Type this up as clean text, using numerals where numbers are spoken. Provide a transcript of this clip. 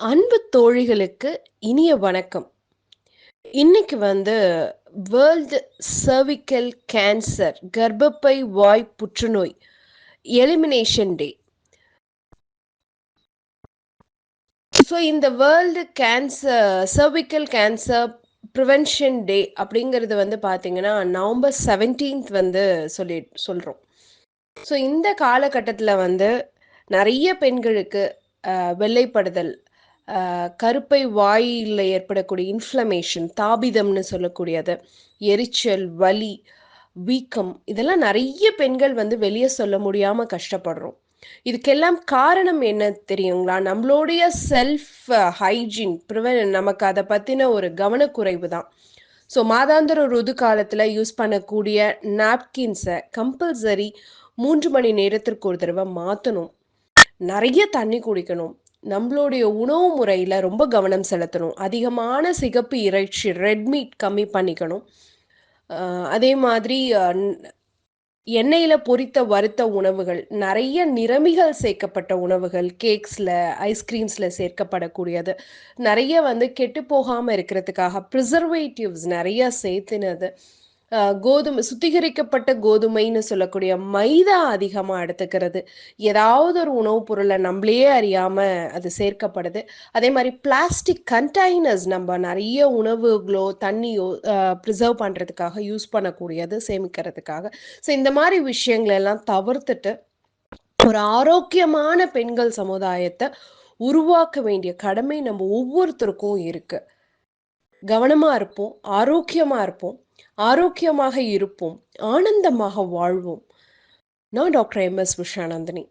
அன்பு தோழிகளுக்கு இனிய வணக்கம். இன்னைக்கு வேர்ல்டு சர்விக்கல் கேன்சர் கர்ப்பப்பை வாய் புற்றுநோய் எலிமினேஷன் டே. ஸோ இந்த வேர்ல்டு சர்விக்கல் கேன்சர் ப்ரிவென்ஷன் டே அப்படிங்கிறது பார்த்தீங்கன்னா நவம்பர் 17th சொல்கிறோம். ஸோ இந்த காலகட்டத்தில் நிறைய பெண்களுக்கு வெள்ளைப்படுதல், கருப்பை வாயில் ஏற்படக்கூடிய இன்ஃப்ளமேஷன், தாபிதம்னு சொல்லக்கூடியது, எரிச்சல், வலி, வீக்கம், இதெல்லாம் நிறைய பெண்கள் வெளியே சொல்ல முடியாமல் கஷ்டப்படுறோம். இதுக்கெல்லாம் காரணம் என்ன தெரியுங்களா? நம்மளுடைய செல்ஃப் ஹைஜீன் நமக்கு அதை பற்றின ஒரு கவனக்குறைவு தான். ஸோ மாதாந்திர ருது காலத்தில் யூஸ் பண்ணக்கூடிய நாப்கின்ஸை கம்பல்சரி 3 மணி நேரத்திற்கு ஒரு தடவை மாற்றணும். நிறைய தண்ணி குடிக்கணும். நம்மளுடைய உணவு முறையில் ரொம்ப கவனம் செலுத்தணும். அதிகமான சிகப்பு இறைச்சி, ரெட் மீட் கம்மி பண்ணிக்கணும். அதே மாதிரி எண்ணெயில் பொரித்த வறுத்த உணவுகள், நிறைய நிறமிகள் சேர்க்கப்பட்ட உணவுகள், கேக்ஸில், ஐஸ்கிரீம்ஸில் சேர்க்கப்படக்கூடியது, நிறைய கெட்டு போகாமல் இருக்கிறதுக்காக ப்ரிசர்வேட்டிவ்ஸ் நிறைய சேர்த்துனது, கோதுமை, சுத்திகரிக்கப்பட்ட கோதுமைன்னு சொல்லக்கூடிய மைதா அதிகமாக எடுத்துக்கிறது, ஏதாவது ஒரு உணவுப் பொருளை நம்மளே அறியாமல் அது சேர்க்கப்படுது. அதே மாதிரி பிளாஸ்டிக் கண்டெய்னர்ஸ் நம்ம நிறைய உணவுகளோ தண்ணியோ ப்ரிசர்வ் பண்ணுறதுக்காக யூஸ் பண்ணக்கூடியது, சேமிக்கிறதுக்காக. ஸோ இந்த மாதிரி விஷயங்களெல்லாம் தவிர்த்துட்டு ஒரு ஆரோக்கியமான பெண்கள் சமுதாயத்தை உருவாக்க வேண்டிய கடமை நம்ம ஒவ்வொருத்தருக்கும் இருக்கு. கவனமா இருப்போம், ஆரோக்கியமா இருப்போம், ஆரோக்கியமாக இருப்போம், ஆனந்தமாக வாழ்வோம். நான் டாக்டர் எம்.எஸ். உஷா நந்தினி.